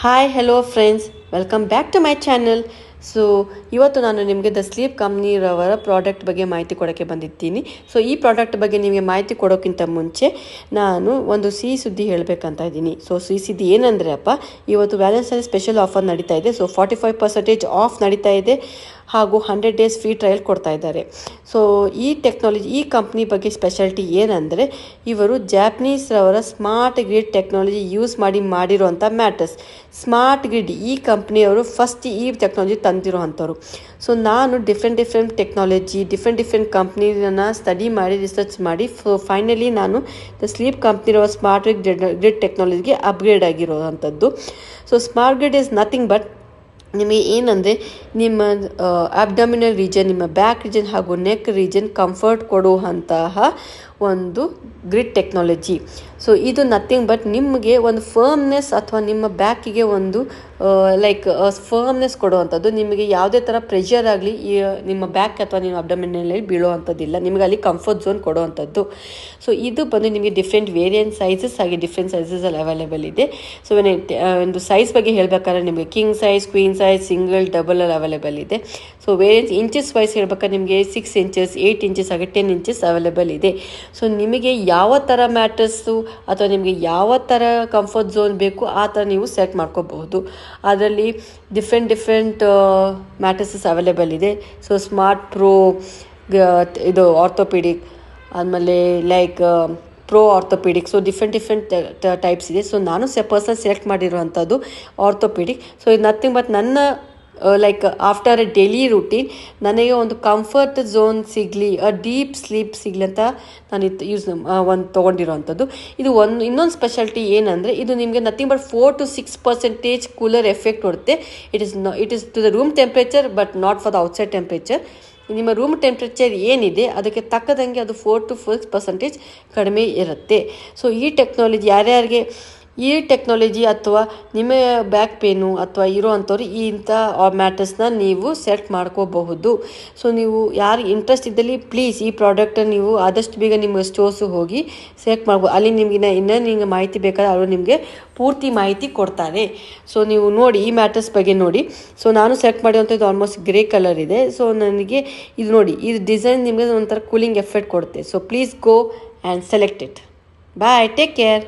Hi hello friends, welcome back to my channel. So ಇವತ್ತು ನಾನು ನಿಮಗೆ ದ ಸ್ಲೀಪ್ ಕಂಪ್ನಿರವರ ಪ್ರಾಡಕ್ಟ್ ಬಗ್ಗೆ ಮಾಹಿತಿ ಕೊಡೋಕ್ಕೆ ಬಂದಿದ್ದೀನಿ. ಸೊ ಈ ಪ್ರಾಡಕ್ಟ್ ಬಗ್ಗೆ ನಿಮಗೆ ಮಾಹಿತಿ ಕೊಡೋಕ್ಕಿಂತ ಮುಂಚೆ ನಾನು ಒಂದು ಸಿಹಿ ಸುದ್ದಿ ಹೇಳಬೇಕಂತ ಇದ್ದೀನಿ. ಸೊ ಸಿಹಿ ಸುದ್ದಿ ಏನಂದರೆ ಇವತ್ತು ವ್ಯಾಲೆಂಟೈನ್ಸ್ ಸ್ಪೆಷಲ್ ಆಫರ್ ನಡೀತಾ ಇದೆ. ಸೊ 45% ಆಫ್ ನಡೀತಾ ಇದೆ ಹಾಗೂ 100 ಡೇಸ್ ಫ್ರೀ ಟ್ರಯಲ್ ಕೊಡ್ತಾ ಇದ್ದಾರೆ. ಸೊ ಈ ಕಂಪ್ನಿ ಬಗ್ಗೆ ಸ್ಪೆಷಾಲಿಟಿ ಏನಂದರೆ ಇವರು ಜಾಪನೀಸ್ರವರ ಸ್ಮಾರ್ಟ್ ಗ್ರಿಡ್ ಟೆಕ್ನಾಲಜಿ ಯೂಸ್ ಮಾಡಿರುವಂಥ ಮ್ಯಾಟರ್ಸ್. ಸ್ಮಾರ್ಟ್ ಗ್ರಿಡ್ ಈ ಕಂಪ್ನಿಯವರು ಫಸ್ಟ್ ಈ ಟೆಕ್ನಾಲಜಿ ತಂದಿರೋ ಅಂಥವ್ರು. ಸೊ ನಾನು ಡಿಫ್ರೆಂಟ್ ಟೆಕ್ನಾಲಜಿ ಡಿಫ್ರೆಂಟ್ ಕಂಪ್ನಿನ ಸ್ಟಡಿ ಮಾಡಿ ರಿಸರ್ಚ್ ಮಾಡಿ ಫೈನಲಿ ನಾನು ದ ಸ್ಲೀಪ್ ಕಂಪ್ನಿರೋ ಸ್ಮಾರ್ಟ್ ಗ್ರಿಡ್ ಟೆಕ್ನಾಲಜಿಗೆ ಅಪ್ಗ್ರೇಡ್ ಆಗಿರೋವಂಥದ್ದು. So smart grid is nothing but ನಿಮಗೆ ಏನಂದರೆ ನಿಮ್ಮ ಅಬ್ಡಮಿನಲ್ ರೀಜನ್, ನಿಮ್ಮ ಬ್ಯಾಕ್ ರೀಜನ್ ಹಾಗೂ ನೆಕ್ ರೀಜನ್ ಕಂಫರ್ಟ್ ಕೊಡುವಂತಹ ಒಂದು ಗ್ರಿಡ್ ಟೆಕ್ನಾಲಜಿ. ಸೊ ಇದು ನಥಿಂಗ್ ಬಟ್ ನಿಮಗೆ ಒಂದು ಫರ್ಮ್ನೆಸ್ ಅಥವಾ ನಿಮ್ಮ ಬ್ಯಾಕಿಗೆ ಒಂದು ಫರ್ಮ್ನೆಸ್ ಕೊಡುವಂಥದ್ದು. ನಿಮಗೆ ಯಾವುದೇ ಥರ ಪ್ರೆಷರ್ ಆಗಲಿ ನಿಮ್ಮ ಬ್ಯಾಕ್ ಅಥವಾ ನಿಮ್ಮ ಅಬ್ಡಮಿನಲ್ಲಿ ಬೀಳುವಂಥದ್ದಿಲ್ಲ. ನಿಮಗೆ ಅಲ್ಲಿ ಕಂಫರ್ಟ್ ಝೋನ್ ಕೊಡುವಂಥದ್ದು. ಸೊ ಇದು ಬಂದು ನಿಮಗೆ ಡಿಫ್ರೆಂಟ್ ವೇರಿಯಂಟ್ ಸೈಜಸ್ ಹಾಗೆ ಡಿಫ್ರೆಂಟ್ ಸೈಜಸಲ್ಲಿ ಅವೈಲೇಬಲ್ ಇದೆ. ಸೊ ಒಂದು ಸೈಜ್ ಬಗ್ಗೆ ಹೇಳಬೇಕಾದ್ರೆ ನಿಮಗೆ king size, queen size, single, double ಅಲ್ಲಿ ಅವೈಲೇಬಲ್ ಇದೆ. ಸೊ ವೇರಿಯಂಟ್ಸ್ ಇಂಚಸ್ ವೈಸ್ ಹೇಳ್ಬೇಕಾದ್ರೆ ನಿಮಗೆ 6 ಇಂಚಸ್, 8 ಇಂಚಸ್ ಹಾಗೆ 10 ಇಂಚಸ್ ಅವೈಲೇಬಲ್ ಇದೆ. ಸೊ ನಿಮಗೆ ಯಾವ ಥರ ಮ್ಯಾಟರ್ಸು ಅಥವಾ ನಿಮಗೆ ಯಾವ ಥರ ಕಂಫರ್ಟ್ ಝೋನ್ ಬೇಕು ಆ ಥರ ನೀವು ಸೆಲೆಕ್ಟ್ ಮಾಡ್ಕೋಬಹುದು. ಅದರಲ್ಲಿ ಡಿಫ್ರೆಂಟ್ ಮ್ಯಾಟರ್ಸಸ್ ಅವೈಲೇಬಲ್ ಇದೆ. ಸೊ ಸ್ಮಾರ್ಟ್ ಪ್ರೋ, ಇದು ಆರ್ಥೋಪೆಡಿಕ್, ಆದಮೇಲೆ pro orthopaedic. So different types ಇದೆ. ಸೊ ನಾನು ಪರ್ಸನಲ್ ಸೆಲೆಕ್ಟ್ ಮಾಡಿರುವಂಥದ್ದು ಆರ್ಥೋಪೆಡಿಕ್. ಸೊ ಇದು ನಥಿಂಗ್ ಬಟ್ ನನ್ನ ಆಫ್ಟರ್ ಎ ಡೈಲಿ ರೂಟೀನ್ ನನಗೆ ಒಂದು ಕಂಫರ್ಟ್ ಝೋನ್ ಸಿಗಲಿ, ಡೀಪ್ ಸ್ಲೀಪ್ ಸಿಗಲಿ ಅಂತ ನಾನು ಒಂದು ತೊಗೊಂಡಿರೋವಂಥದ್ದು. ಇದು ಇನ್ನೊಂದು ಸ್ಪೆಷಾಲಿಟಿ ಏನಂದರೆ ಇದು ನಿಮಗೆ nothing but 4 to 6% cooler effect ಕೊಡುತ್ತೆ. It is to the room temperature but not for the outside temperature. ನಿಮ್ಮ ರೂಮ್ ಟೆಂಪ್ರೇಚರ್ ಏನಿದೆ ಅದಕ್ಕೆ ತಕ್ಕದಂಗೆ ಅದು 4 to 6% ಕಡಿಮೆ ಇರುತ್ತೆ. ಸೊ ಈ ಟೆಕ್ನಾಲಜಿ ಯಾರ್ಯಾರಿಗೆ ಈ ಟೆಕ್ನಾಲಜಿ ಅಥವಾ ನಿಮ್ಮ ಬ್ಯಾಕ್ ಪೇನು ಅಥವಾ ಇರೋ ಅಂಥವ್ರು ಇಂಥ ಮ್ಯಾಟರ್ಸ್ನ ನೀವು ಸೆಲೆಕ್ಟ್ ಮಾಡ್ಕೋಬಹುದು. ಸೊ ನೀವು ಯಾರು ಇಂಟ್ರೆಸ್ಟ್ ಇದ್ದಲ್ಲಿ ಪ್ಲೀಸ್ ಈ ಪ್ರಾಡಕ್ಟನ್ನು ನೀವು ಆದಷ್ಟು ಬೇಗ ನಿಮ್ಮ ಸ್ಟೋರ್ಸು ಹೋಗಿ ಸೆಲೆಕ್ಟ್ ಮಾಡ್ಬೋದು. ಅಲ್ಲಿ ನಿಮಗೆ ಮಾಹಿತಿ ಬೇಕಾದ್ರೆ ಅವರು ನಿಮಗೆ ಪೂರ್ತಿ ಮಾಹಿತಿ ಕೊಡ್ತಾರೆ. ಸೊ ನೀವು ನೋಡಿ ಈ ಮ್ಯಾಟರ್ಸ್ ಬಗ್ಗೆ ನೋಡಿ. ಸೊ ನಾನು ಸೆಲೆಕ್ಟ್ ಮಾಡಿರುವಂಥದ್ದು ಆಲ್ಮೋಸ್ಟ್ ಗ್ರೇ ಕಲರ್ ಇದೆ. ಸೊ ನನಗೆ ಇದು ನೋಡಿ, ಇದು ಡಿಸೈನ್ ನಿಮಗೆ ಒಂಥರ ಕೂಲಿಂಗ್ ಎಫೆಕ್ಟ್ ಕೊಡುತ್ತೆ. So please go and select it. Bye, take care.